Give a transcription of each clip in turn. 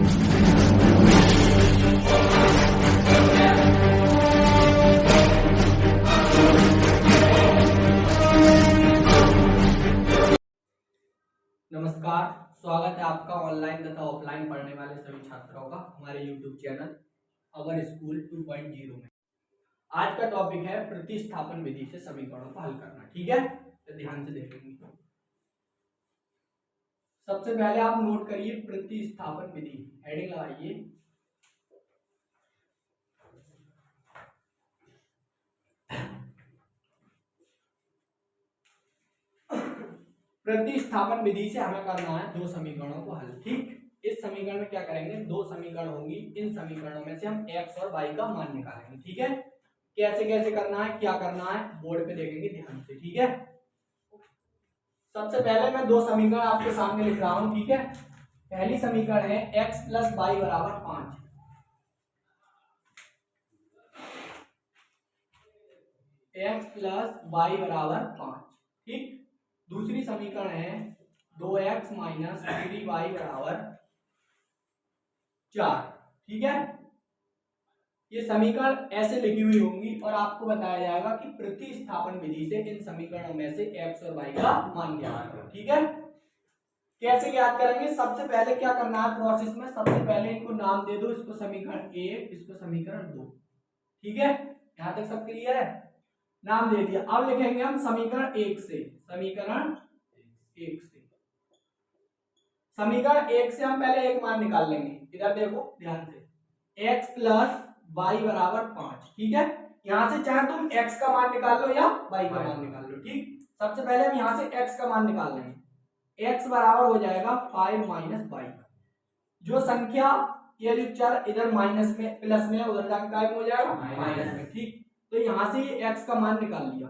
नमस्कार, स्वागत है आपका ऑनलाइन तथा ऑफलाइन पढ़ने वाले सभी छात्रों का हमारे YouTube चैनल अवर स्कूल 2.0 में। आज का टॉपिक है प्रतिस्थापन विधि से समीकरणों को हल करना। ठीक है, तो ध्यान से देखेंगे। सबसे पहले आप नोट करिए प्रतिस्थापन विधि, हेडिंग लगाइए। प्रतिस्थापन विधि से हमें करना है दो समीकरणों को हल। ठीक, इस समीकरण में क्या करेंगे, दो समीकरण होंगी, इन समीकरणों में से हम x और y का मान निकालेंगे। ठीक है, कैसे कैसे करना है, क्या करना है, बोर्ड पे देखेंगे ध्यान से। ठीक है, सबसे पहले मैं दो समीकरण आपके सामने लिख रहा हूं। ठीक है, पहली समीकरण है x प्लस वाई बराबर 5। x प्लस वाई बराबर 5। ठीक, दूसरी समीकरण है 2x माइनस 3y बराबर 4। ठीक है, ये समीकरण ऐसे लिखी हुई होंगी और आपको बताया जाएगा कि प्रतिस्थापन विधि से इन समीकरणों में से x और y का मान ज्ञात करो। ठीक है, कैसे ज्ञात करेंगे, सबसे पहले क्या करना है प्रोसेस में, सबसे पहले इनको नाम दे दो, इसको समीकरण 1, इसको समीकरण 2। ठीक है, यहां तक सब क्लियर है, नाम दे दिया। अब लिखेंगे हम समीकरण 1 से, समीकरण 1 से, समीकरण 1 से हम पहले एक मान निकाल लेंगे। इधर देखो ध्यान से, x प्लस वाई बराबर 5। ठीक है, यहां से चाहे तुम x का मान निकाल लो या y का मान निकाल लो। ठीक, सबसे पहले हम यहां से x का मान निकाल लेंगे। x बराबर हो जाएगा 5 माइनस वाई। जो संख्या ये जो चर इधर माइनस में प्लस में उधर जाकर गायब हो जाएगा माइनस में। ठीक, तो यहां से ये x का मान निकाल लिया।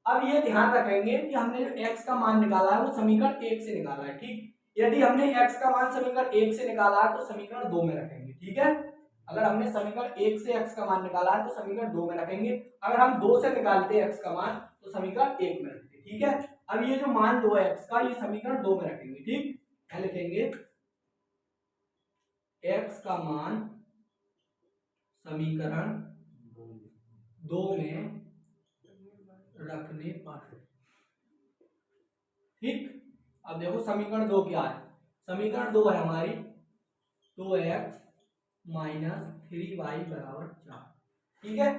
अब ये ध्यान रखेंगे कि हमने जो x का मान निकाला है वो समीकरण 1 से निकाला है। ठीक, यदि हमने x का मान समीकरण 1 से निकाला है तो समीकरण 2 में रखेंगे। ठीक है, अगर हमने समीकरण 1 से x का मान निकाला है तो समीकरण 2 में रखेंगे। अगर हम 2 से निकालते हैं x का मान तो समीकरण 1 में रखेंगे। ठीक है, अब ये जो मान 2 है x का, ये समीकरण 2 में रखेंगे। ठीक, क्या लिखेंगे, x का मान समीकरण 2 में रखने पर। ठीक, अब देखो समीकरण 2 क्या है, समीकरण 2 है हमारी 2x माइनस 3y बराबर 4। ठीक है,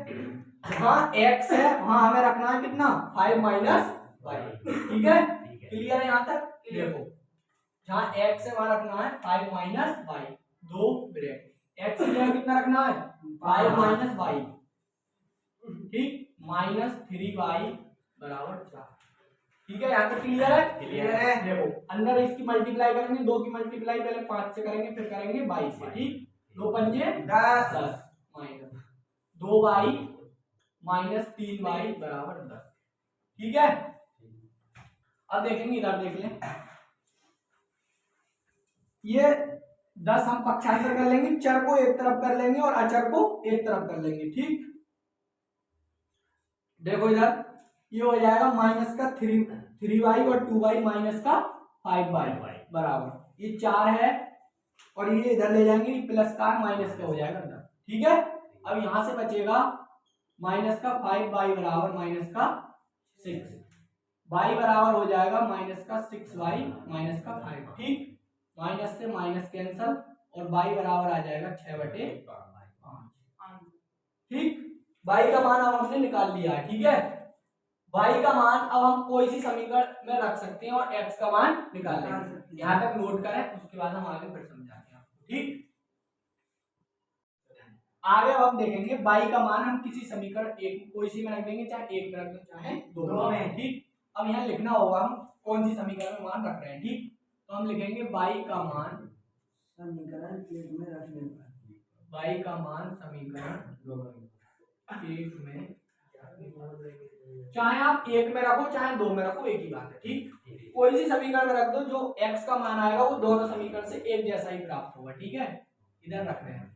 जहां x है वहां हमें रखना है कितना, 5 माइनस y। ठीक है, क्लियर है यहां तक। देखो जहां x है वहां रखना है 5 माइनस y, दो ब्रैकेट, x की जगह कितना रखना है 5 माइनस y। ठीक, माइनस 3y बराबर 4। ठीक है, यहाँ तक क्लियर है। क्लियर है, देखो अंदर इसकी मल्टीप्लाई करेंगे, 2 की मल्टीप्लाई पहले 5 से करेंगे, फिर करेंगे 22 से। ठीक, 2 पंजे 10 माइनस 2y माइनस 3y बराबर 10। ठीक है, अब देखेंगे, इधर देख लें, ये 10 हम पक्षांतर कर लेंगे, चर को एक तरफ कर लेंगे और अचर को एक तरफ कर लेंगे। ठीक, देखो इधर ये हो जाएगा माइनस का 3y और 2y माइनस का 5y बराबर, ये 4 है और ये इधर ले जाएंगे, प्लस का माइनस का हो जाएगा 10। ठीक है, अब यहां से बचेगा माइनस का 5y बराबर माइनस का 6, y बराबर हो जाएगा माइनस का 6y माइनस का 5। ठीक, माइनस से माइनस कैंसल और y बराबर आ जाएगा 6/5। ठीक, y का मान अब हमने निकाल लिया है। ठीक है, y का मान अब हम कोई सी समीकरण में रख सकते हैं और x का मान निकाल लेंगे। यहाँ तक नोट करें, उसके बाद हम आगे फिर समझाते हैं आपको। ठीक, आगे अब हम देखेंगे y का मान हम किसी समीकरण एक कोई सी में रख देंगे, चाहे एक में रख दें चाहे दो में। ठीक, अब यहाँ लिखना होगा हम कौन सी समीकरण में मान रख रहे हैं। ठीक, तो हम लिखेंगे y का मान समीकरण एक में रखने पर, y का मान समीकरण एक में, चाहे आप एक में रखो चाहे दो में रखो, एक ही बात है। ठीक, कोई सी समीकरण में रख दो, जो x का मान आएगा वो दोनों समीकरण से एक जैसा ही प्राप्त होगा। ठीक है, इधर रख रहे हैं,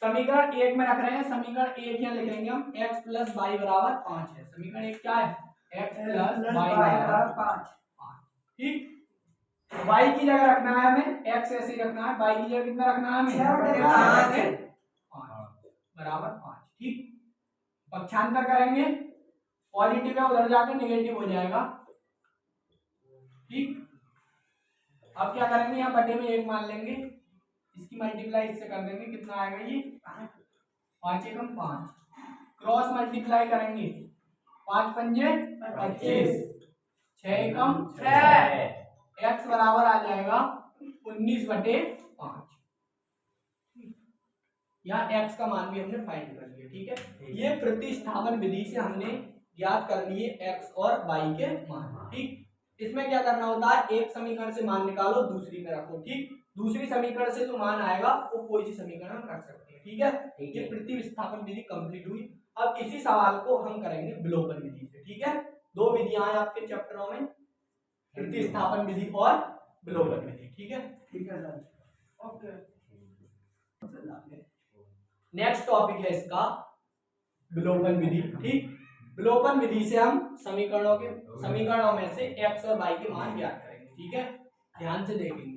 समीकरण एक में रख रहे हैं, समीकरण एक यहाँ लिखेंगे हम x प्लस वाई बराबर 5 है। समीकरण एक क्या है, x प्लस वाई बराबर 5। ठीक, y की जगह रखना है हमें, x ऐसे ही रखना है, y की जगह कितना रखना है हमें 6/5 बराबर 5। ठीक, पक्षांतर करेंगे, पॉजिटिव है उधर जाकर निगेटिव हो जाएगा। ठीक, अब क्या करेंगे, यहाँ बटे में 1 मान लेंगे, इसकी मल्टीप्लाई इससे कर देंगे, कितना आएगा ये 5 एकम 5, क्रॉस मल्टीप्लाई करेंगे 5 पंजे 25, 6 एकम 6, x बराबर आ जाएगा 19/5। यहाँ x का मान भी हमने फाइंड कर लिया। ठीक है, ये प्रतिस्थापन विधि से हमने ज्ञात कर लिए x और y के मान। ठीक, इसमें क्या करना होता है, एक समीकरण से मान निकालो, दूसरी में रखो। ठीक, दूसरी समीकरण से जो मान आएगा वो कोई सी समीकरण में रख सकते हैं। ठीक है, ये प्रतिस्थापन विधि कंप्लीट हुई। अब इसी सवाल को हम करेंगे विलोपन विधि से। ठीक है, दो विधियां हैं आपके चैप्टरों में, प्रतिस्थापन विधि और विलोपन विधि। ठीक है, ठीक है सर, ओके। नेक्स्ट टॉपिक है इसका विलोपन विधि। ठीक, विलोपन विधि से हम समीकरणों में से x और y के मान ज्ञात करेंगे। ठीक है, ध्यान से देखेंगे।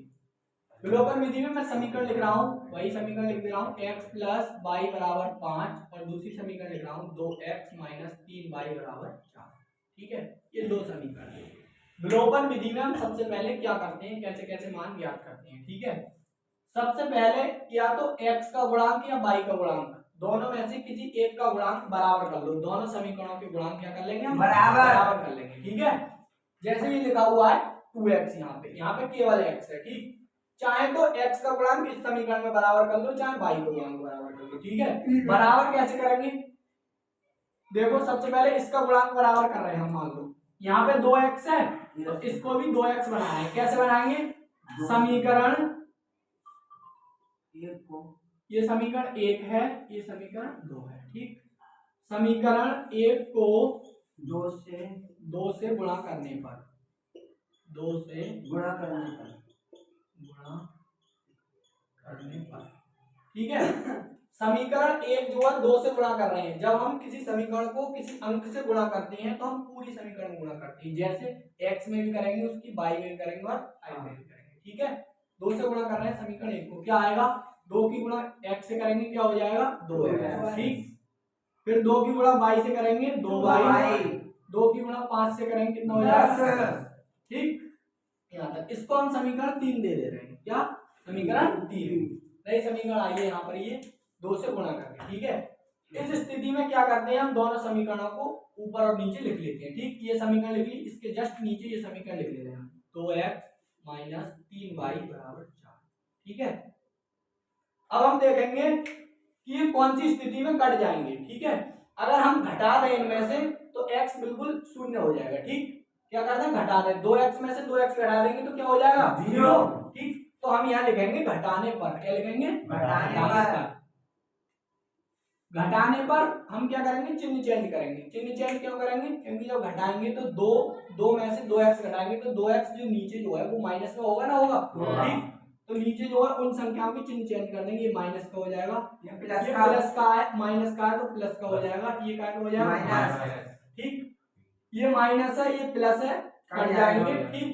विलोपन विधि में मैं समीकरण लिख रहा हूँ, वही समीकरण लिख दे रहा हूँ, x प्लस वाई बराबर 5, और दूसरी समीकरण लिख रहा हूँ 2x माइनस 3y बराबर 4। ठीक है, ये दो समीकरण है। विलोपन विधि में हम सबसे पहले क्या करते हैं, कैसे कैसे मान ज्ञात करते हैं। ठीक है, सबसे पहले या तो x का गुणांक या y का गुणांक, दोनों में से किसी एक का गुणांक बराबर कर लो। दोनों समीकरणों के गुणांक क्या कर लेंगे हम, बराबर कर लेंगे। ठीक है, जैसे ये लिखा हुआ है 2x, यहाँ पे केवल x है। ठीक, चाहे तो x का गुणांक इस समीकरण में बराबर कर लो, चाहे y का गुणांक बराबर कर लो। ठीक है, बराबर कैसे करेंगे, देखो सबसे पहले इसका गुणांक बराबर कर रहे हैं हम, मान लो यहाँ पे 2x है तो इसको भी 2x बनाना है। कैसे बनाएंगे, समीकरण ये समीकरण 1 है, ये समीकरण 2 है। ठीक, समीकरण 1 को 2 से गुणा करने पर, 2 से गुणा करने पर, ठीक है, समीकरण 1 जो है 2 से गुणा कर रहे हैं। जब हम किसी समीकरण को किसी अंक से गुणा करते हैं तो हम पूरी समीकरण गुणा करते हैं, जैसे x में भी करेंगे, उसकी y में भी करेंगे और i में भी करेंगे। ठीक है, 2 से गुणा कर रहे हैं समीकरण 1 को, क्या आएगा, 2 की गुणा x से करेंगे क्या हो जाएगा 2x। ठीक, फिर 2 की गुणा y से करेंगे 2y, 2 की गुणा 5 से करेंगे कितना हो जाएगा 10। ठीक, यहाँ तक इसको हम समीकरण 3 दे रहे हैं, क्या समीकरण 3। नई समीकरण आई है यहाँ पर, ये 2 से गुणा करके। ठीक है, इस स्थिति में क्या करते हैं, हम दोनों समीकरणों को ऊपर और नीचे लिख लेते हैं। ठीक, ये समीकरण लिख ली, इसके जस्ट नीचे ये समीकरण लिख लेते हैं, 2x माइनस 3y बराबर 4। ठीक है, अब हम देखेंगे कि ये कौन सी स्थिति में कट जाएंगे। ठीक है, अगर हम घटा दें इनमें से तो x बिल्कुल शून्य हो जाएगा। ठीक, क्या करते हैं, घटा दें, 2x में से 2x घटा देंगे तो क्या हो जाएगा 0। ठीक, तो हम यहाँ लिखेंगे घटाने पर, क्या लिखेंगे, घटाने पर हम क्या करेंगे, चिन्ह चेंज करेंगे। चिन्ह चेंज क्यों करेंगे, क्योंकि जब घटाएंगे तो दो में से 2x घटाएंगे तो 2x जो नीचे जो है वो माइनस का होगा ना, होगा। ठीक, तो नीचे जो है उन संख्याओं की चिन्ह चेंज कर देंगे, ये माइनस का हो जाएगा, ये प्लस का है, माइनस का है तो प्लस का हो जाएगा, ये क्या हो जाएगा माइनस। ठीक, ये माइनस है, ये प्लस है, कट जाएंगे। ठीक,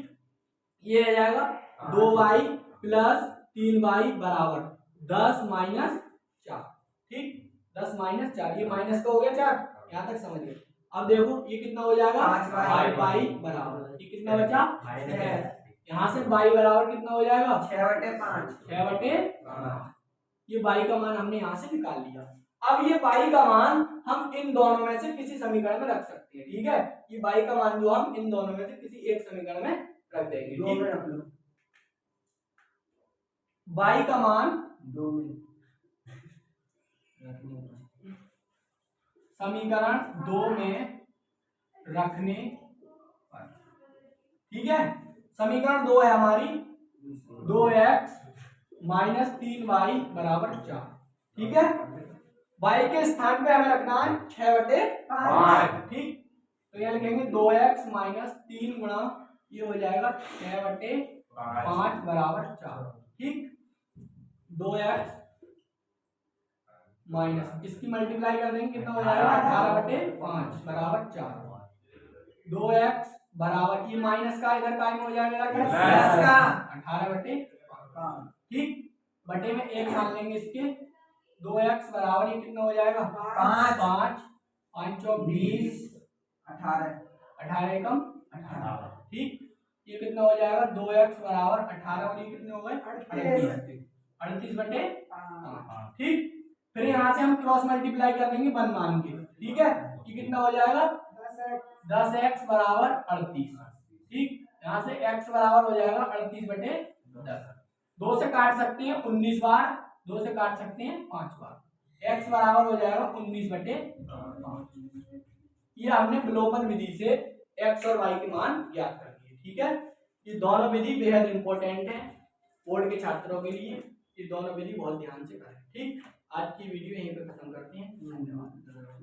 ये आ जाएगा 2y प्लस 3y बराबर 10 माइनस 4। ठीक, 10 माइनस 4, ये माइनस का हो गया 4, यहाँ तक समझ गए। अब देखो ये कितना हो जाएगा 5y बराबर, ये कितना बचा 6, यहाँ से y बराबर कितना हो जाएगा 6/5। ये y का मान हमने यहाँ से निकाल लिया। अब ये y का मान हम इन दोनों में से किसी समीकरण में रख सकते हैं। ठीक है, ये y का मान जो हम इन दोनों में से किसी एक समीकरण में रख देंगे। y का मान समीकरण 2 में रखने पर, ठीक है, समीकरण 2 है हमारी 2x माइनस 3y बराबर 4। ठीक है, y के स्थान पे हमें रखना है 6/5। ठीक, तो यहाँ लिखेंगे 2x माइनस 3 गुणा ये हो जाएगा 6/5 बराबर 4। ठीक, 2x माइनस इसकी मल्टीप्लाई कर देंगे, कितना हो जाएगा 18/5 बराबर 4। 2x बराबर, ये माइनस का इधर काय में हो जाएगा क्या, प्लस का 18/5, ठीक, बटे में एक मान लेंगे इसके, 2x बराबर ये कितना हो जाएगा 5 5 5 और 20 18 18 एकम 18, ठीक, ये कितना हो जाएगा 2x बराबर 18 और ये कितने हो गए 38 बटे 5, ठीक। फिर यहाँ से हम क्रॉस मल्टीप्लाई कर देंगे 1 मान के, ठीक है, ये कितना हो जाएगा 10x बराबर 38, ठीक, यहाँ से x बराबर हो जाएगा 38 बटे 10, 2 से काट सकते हैं 19 बार, 2 से काट सकते हैं 5 बार, x बराबर हो जाएगा 19 बटे 5। ये हमने विलोपन विधि से x और y के मान ज्ञात कर दिए, ठीक है। ये दोनों विधि बेहद इंपॉर्टेंट है बोर्ड के छात्रों के लिए, ये दोनों विधि बहुत ध्यान से करें, ठीक। आज की वीडियो यहीं पे खत्म करते हैं, धन्यवाद।